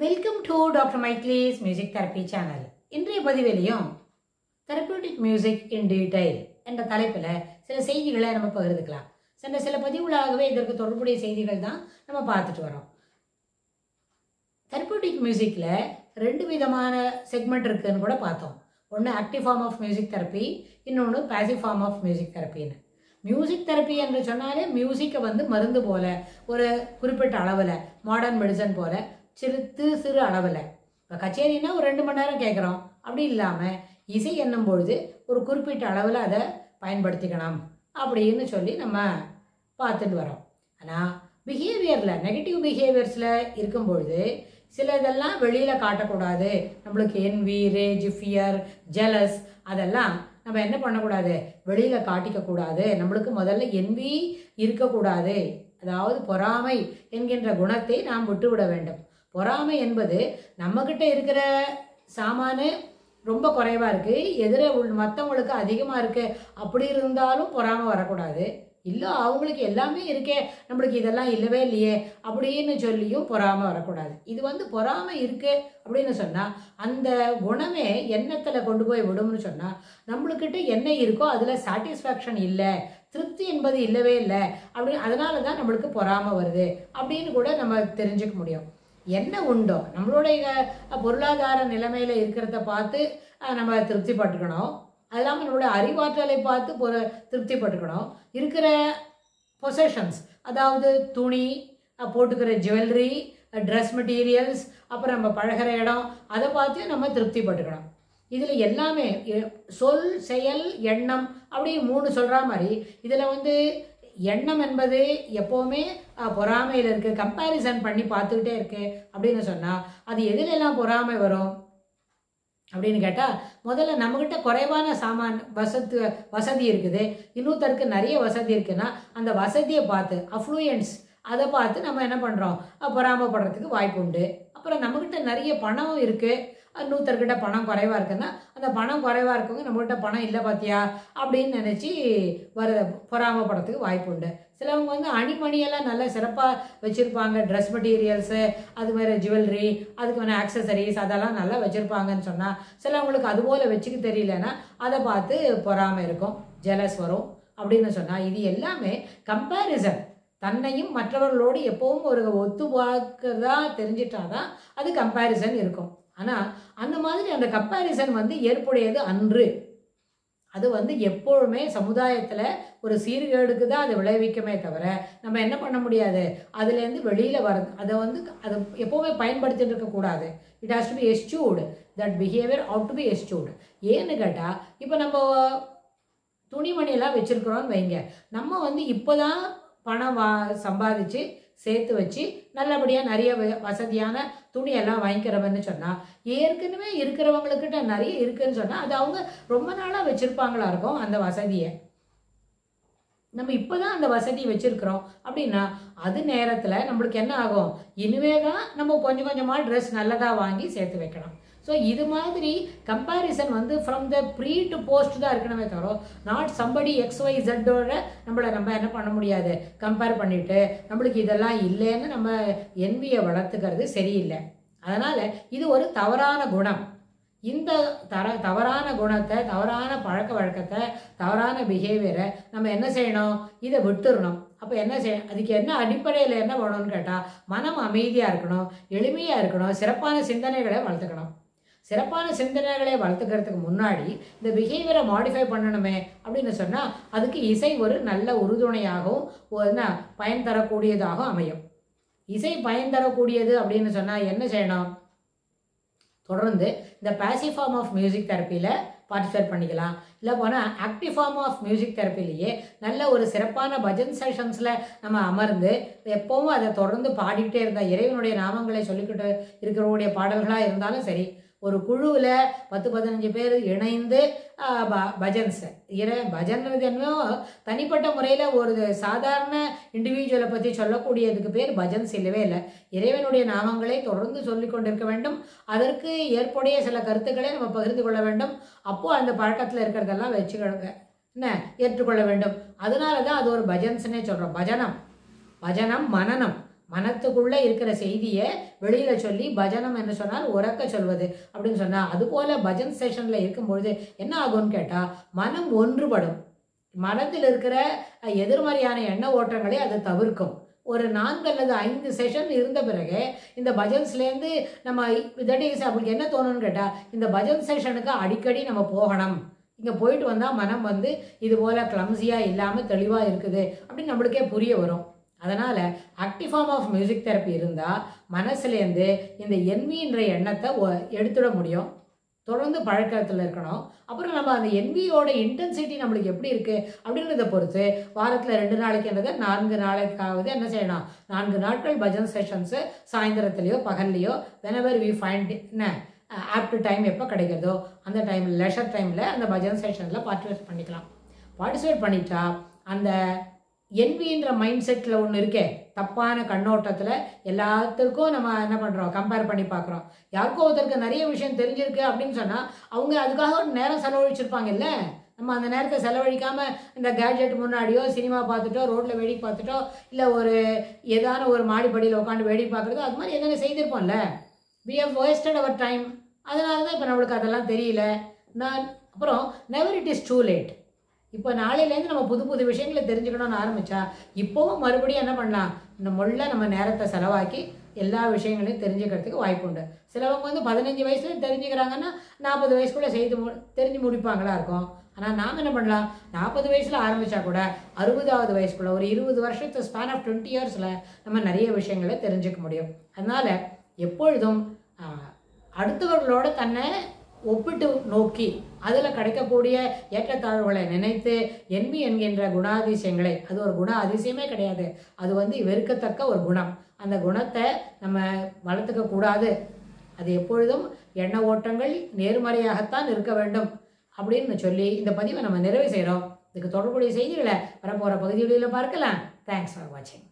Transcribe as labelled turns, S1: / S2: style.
S1: Welcome to doctor மைக்லீஸ் music therapy channel. இன்றைய பதிவிலையும் தெரப்பியூட்டிக் மியூசிக் இன் டீடைல் என்ற தலைப்பில் சில செய்திகளை நம்ம பகிர்ந்துக்கலாம். சென்ற சில பதிவுகளாகவே இதற்கு தொடர்புடைய செய்திகள் தான் நம்ம பார்த்துட்டு வரோம். தெரப்பியூட்டிக் மியூசிக்கில் 2 விதமான செக்மெண்ட் இருக்குதுன்னு கூட பார்த்தோம். ஒன்று active form of music therapy, இன்னொன்று பேசிவ் ஃபார்ம் ஆஃப் மியூசிக் தெரப்பின்னு. மியூசிக் தெரப்பி என்று சொன்னாலே மியூசிக்கை மருந்து போல ஒரு குறிப்பிட்ட அளவில், மாடர்ன் மெடிசன் போல சிறு அளவில். இப்போ கச்சேரின்னா ஒரு 2 மணி நேரம் கேட்குறோம், அப்படி இல்லாமல் இசை என்னும் பொழுது ஒரு குறிப்பிட்ட அளவில் அதை பயன்படுத்திக்கணும் அப்படின்னு சொல்லி நம்ம பார்த்துட்டு வரோம். ஆனால் பிஹேவியரில், நெகட்டிவ் பிஹேவியர்ஸில் இருக்கும்பொழுது சில இதெல்லாம் வெளியில் காட்டக்கூடாது. நம்மளுக்கு என்வி, ரேஜ், ஃபியர், ஜெலஸ் அதெல்லாம் நம்ம என்ன பண்ணக்கூடாது, வெளியில் காட்டிக்கக்கூடாது. நம்மளுக்கு முதல்ல என்வி இருக்கக்கூடாது. அதாவது பொறாமை என்கின்ற குணத்தை நாம் விட்டுவிட வேண்டும். பொறாமை என்பது நம்மக்கிட்ட இருக்கிற சாமானு ரொம்ப குறைவாக இருக்குது, மற்றவங்களுக்கு அதிகமாக இருக்குது, அப்படி இருந்தாலும் பொறாமை வரக்கூடாது. இல்லை அவங்களுக்கு எல்லாமே இருக்கே, நம்மளுக்கு இதெல்லாம் இல்லவே இல்லையே அப்படின்னு சொல்லியும் பொறாமை வரக்கூடாது. இது பொறாமை இருக்குது அப்படின்னு சொன்னால் அந்த குணமே எண்ணத்தில் கொண்டு போய் விடும்னு சொன்னால் நம்மளுக்கிட்ட என்ன இருக்கோ அதில் சாட்டிஸ்ஃபேக்ஷன் இல்லை, திருப்தி என்பது இல்லவே இல்லை, அப்படி அதனால தான் நம்மளுக்கு பொறாமை வருது அப்படின்னு கூட நம்ம தெரிஞ்சுக்க முடியும். என்ன உண்டோ நம்மளுடைய பொருளாதார நிலைமையில் இருக்கிறத பார்த்து நம்ம திருப்தி பட்டுக்கணும். அது இல்லாமல் நம்மளுடைய அறிவாற்றலை பார்த்து திருப்தி பட்டுக்கணும். இருக்கிற பொசஷன்ஸ், அதாவது துணி, போட்டுக்கிற ஜுவல்லரி, ட்ரெஸ் மெட்டீரியல்ஸ், அப்புறம் நம்ம பழகிற இடம், அதை பார்த்து நம்ம திருப்தி பட்டுக்கணும். இதில் எல்லாமே சொல், செயல், எண்ணம் அப்படி 3 சொல்கிற மாதிரி இதில் எண்ணம் என்பது எப்போவுமே பொறாமையில் இருக்குது, கம்பேரிசன் பண்ணி பார்த்துக்கிட்டே இருக்குது அப்படின்னு சொன்னால் அது எதிலெல்லாம் பொறாமை வரும் அப்படின்னு கேட்டால், முதல்ல நம்மக்கிட்ட குறைவான சாமான் வசதி இருக்குது, இன்னொருத்தருக்கு நிறைய வசதி இருக்குன்னா அந்த வசதியை பார்த்து, அஃப்ளூயன்ஸ் அதை பார்த்து நம்ம என்ன பண்ணுறோம், பொறாமைப்படுறதுக்கு வாய்ப்பு உண்டு. அப்புறம் நம்மக்கிட்ட நிறைய பணம் இருக்குது, இன்னொருத்தர்கிட்ட பணம் குறைவாக இருக்குன்னா அந்த பணம் குறைவாக இருக்கவங்க நம்மகிட்ட பணம் இல்லை பார்த்தியா அப்படின்னு நினச்சி பொறாமப்படுறதுக்கு வாய்ப்பு உண்டு. சிலவங்க அணிமணியெல்லாம் நல்லா சிறப்பாக வச்சுருப்பாங்க, ட்ரெஸ் மெட்டீரியல்ஸு, அது மாதிரி ஜுவல்லரி, அதுக்கான ஆக்சசரிஸ் அதெல்லாம் நல்லா வச்சுருப்பாங்கன்னு சொன்னால் சிலவங்களுக்கு அதுபோல் வச்சுக்க தெரியலன்னா அதை பார்த்து பொறாமை இருக்கும், ஜெலஸ் வரும் அப்படின்னு சொன்னால் இது எல்லாமே கம்பேரிசன். தன்னையும் மற்றவர்களோடு எப்பவும் ஒரு ஒத்து பார்க்கறதா தெரிஞ்சிட்டாதான் அது கம்பேரிசன் இருக்கும். ஆனால் அந்த மாதிரி அந்த கம்பேரிசன் ஏற்புடையது அன்று. அது எப்பொழுதுமே சமுதாயத்தில் ஒரு சீர்கேடுக்கு தான் அதை விளைவிக்குமே தவிர நம்ம என்ன பண்ண முடியாது, அதுலேருந்து வெளியில் வர அதை அதை எப்போவுமே பயன்படுத்திட்டு இருக்கக்கூடாது. It has to be ensured, that behaviour ought to be ensured. ஏன்னு கேட்டால், இப்போ நம்ம துணிமணியெல்லாம் வச்சுருக்குறோன்னு வைங்க, நம்ம இப்போ தான் பணம் சம்பாதிச்சு சேர்த்து வச்சு நல்லபடியாக நிறைய வசதியான துணியெல்லாம் வாங்கிக்கிறவன்னு சொன்னால், ஏற்கனவே இருக்கிறவங்கக்கிட்ட நிறைய இருக்குதுன்னு சொன்னால் அது அவங்க ரொம்ப நாளாக வச்சுருப்பாங்களா இருக்கும். அந்த வசதியை நம்ம இப்போ தான் அந்த வசதியை வச்சுருக்குறோம் அப்படின்னா அது நேரத்தில் நம்மளுக்கு என்ன ஆகும், இனிமே தான் நம்ம கொஞ்சம் கொஞ்சமாக ட்ரெஸ் நல்லதாக வாங்கி சேர்த்து வைக்கணும். ஸோ இது மாதிரி comparison from the pre to post தான் இருக்கணுமே தவிர நாட் சம்படி XYZோட நம்ம என்ன பண்ண முடியாது, கம்பேர் பண்ணிவிட்டு நம்மளுக்கு இதெல்லாம் இல்லைன்னு நம்ம என்வியை வளர்த்துக்கிறது சரியில்லை. அதனால் இது ஒரு தவறான குணம். இந்த தவறான குணத்தை, தவறான பழக்க வழக்கத்தை, தவறான பிஹேவியரை நம்ம என்ன செய்யணும், இதை விட்டுறணும். அப்போ என்ன செய்யணும், அதுக்கு என்ன அடிப்படையில் என்ன பண்ணணும்னு கேட்டால், மனம் அமைதியாக இருக்கணும், எளிமையாக இருக்கணும், சிறப்பான சிந்தனைகளை வளர்த்துக்கணும். சிறப்பான சிந்தனைகளை வளர்த்துக்கிறதுக்கு முன்னாடி இந்த பிஹேவியரை மாடிஃபை பண்ணணுமே அப்படின்னு சொன்னால் அதுக்கு இசை ஒரு நல்ல உறுதுணையாகவும் பயன் தரக்கூடியதாகவும் அமையும். இசை பயன் தரக்கூடியது அப்படின்னு சொன்னால் என்ன செய்யணும், தொடர்ந்து இந்த பேசிவ் ஃபார்ம் ஆஃப் மியூசிக் தெரப்பியில் பார்ட்டிசிபேட் பண்ணிக்கலாம். இல்லை போனால் ஆக்டிவ் ஃபார்ம் ஆஃப் மியூசிக் தெரப்பிலேயே நல்ல ஒரு சிறப்பான பஜன் செஷன்ஸில் நம்ம அமர்ந்து எப்போவும் அதை தொடர்ந்து பாடிக்கிட்டே இருந்தால், இறைவனுடைய நாமங்களை சொல்லிக்கிட்டு இருக்கிறவங்களுடைய பாடல்களாக இருந்தாலும் சரி, ஒரு குழுவில் 10-15 பேர் இணைந்து பஜன்ஸ், பஜன்றது என்னோ தனிப்பட்ட முறையில் ஒரு சாதாரண இண்டிவிஜுவலை பற்றி சொல்லக்கூடியதுக்கு பேர் பஜன்ஸ் இல்லவே இல்லை. இறைவனுடைய நாமங்களை தொடர்ந்து சொல்லி கொண்டிருக்க வேண்டும். அதற்கு ஏற்புடைய சில கருத்துக்களை நம்ம பகிர்ந்து கொள்ள வேண்டும். அப்போது அந்த பழக்கத்தில் இருக்கிறதெல்லாம் என்ன ஏற்றுக்கொள்ள வேண்டும். அதனால தான் அது ஒரு பஜன்ஸ்னே சொல்கிறோம். பஜனம், மனனம், மனத்துக்குள்ளே இருக்கிற செய்தியை வெளியில் சொல்லி பஜனம் என்று சொன்னால் உறக்க சொல்வது அப்படின்னு சொன்னால், அதுபோல் பஜன் செஷனில் இருக்கும்பொழுது என்ன ஆகும்னு கேட்டால் மனம் ஒன்றுபடும். மனத்தில் இருக்கிற எதிர்மறையான எண்ண ஓட்டங்களை அது தவிர்க்கும். ஒரு 4 அல்லது 5 செஷன் இருந்த பிறகு இந்த பஜன்ஸ்லேருந்து நம்ம தட் இஸ் அவங்களுக்கு என்ன தோணுன்னு கேட்டால், இந்த பஜன் செஷனுக்கு அடிக்கடி நம்ம போகணும், இங்கே போயிட்டு வந்தால் மனம் வந்து இது போல் கிளம்ஸியாக இல்லாமல் தெளிவாக இருக்குது அப்படின்னு நம்மளுக்கே புரிய வரும். அதனால் active form of music therapy இருந்தால் மனசுலேருந்து இந்த என்வின்ற எண்ணத்தை எடுத்துட முடியும். தொடர்ந்து பழக்கத்தில் இருக்கணும். அப்புறம் நம்ம அந்த என்வியோட இன்டென்சிட்டி நம்மளுக்கு எப்படி இருக்குது அப்படின்றத பொறுத்து வாரத்தில் 2 நாளைக்குன்றதை 4 நாளைக்காவது என்ன செய்யணும், 4 நாட்கள் பஜன் செஷன்ஸு சாயந்தரத்துலேயோ பகல்லையோ whenever we find என்ன ஆப்ட் டைம் எப்போ கிடைக்கிறதோ அந்த டைமில் லெஷர் டைமில் அந்த பஜன் செஷனில் பார்ட்டிசிபேட் பண்ணிக்கலாம். பார்ட்டிசிபேட் பண்ணிட்டா அந்த என்வின்ற மைண்ட் செட்டில் ஒன்று இருக்கே, தப்பான கண்ணோட்டத்தில் எல்லாத்துக்கும் நம்ம என்ன பண்ணுறோம், கம்பேர் பண்ணி பார்க்குறோம். யாருக்கோ ஒருத்தருக்கு நிறைய விஷயம் தெரிஞ்சிருக்கு அப்படின்னு சொன்னால் அவங்க அதுக்காக ஒரு நேரம் செலவழிச்சிருப்பாங்கல்ல. நம்ம அந்த நேரத்தை செலவழிக்காமல் இந்த கேட்ஜெட் முன்னாடியோ சினிமா பார்த்துட்டோ ரோட்டில் வேடிக்கை பார்த்துட்டோ இல்லை ஏதான ஒரு மாடிப்படியில் உட்காந்து வேடிக்கை பார்க்குறதோ அது மாதிரி எதனா செய்திருப்போம்ல. we have wasted our time. அதனால தான் இப்போ நம்மளுக்கு அதெல்லாம் தெரியல. அப்புறம் never it is too late. இப்போ நாளையிலேருந்து நம்ம புது புது விஷயங்களை தெரிஞ்சுக்கணும்னு ஆரம்பித்தா இப்போவும் மறுபடியும் என்ன பண்ணலாம், நம்ம நேரத்தை செலவாக்கி எல்லா விஷயங்களையும் தெரிஞ்சுக்கிறதுக்கு வாய்ப்பு உண்டு. சிலவங்க வந்து 15 வயசுல தெரிஞ்சுக்கிறாங்கன்னா 40 வயசுக்குள்ளே தெரிஞ்சு முடிப்பாங்களா இருக்கும். ஆனால் நாம் என்ன பண்ணலாம், 40 வயசில் ஆரம்பித்தா கூட 60வது வயசுக்குள்ளே ஒரு 20 வருஷத்து ஸ்பேன் ஆஃப் 20 இயர்ஸில் நம்ம நிறைய விஷயங்களை தெரிஞ்சுக்க முடியும். அதனால் எப்பொழுதும் அடுத்தவர்களோட தன்னை ஒப்பிட்டு நோக்கி அதில் கிடைக்கக்கூடிய ஏற்றத்தாழ்வுகளை நினைத்து என்வி என்கின்ற குணாதிசயங்களை, அது ஒரு குண அதிசயமே கிடையாது, அது வந்து வெறுக்கத்தக்க ஒரு குணம், அந்த குணத்தை நம்ம வளர்த்துக்க கூடாது. அது எப்பொழுதும் எண்ண ஓட்டங்கள் நேர்மறையாகத்தான் இருக்க வேண்டும் அப்படின்னு சொல்லி இந்த பதிவை நம்ம நிறைவு செய்கிறோம். இதுக்கு தொடர்புடைய செய்திகளை வரப்போகிற பகுதிகளில் பார்க்கலாம். தேங்க்ஸ் ஃபார் வாட்சிங்.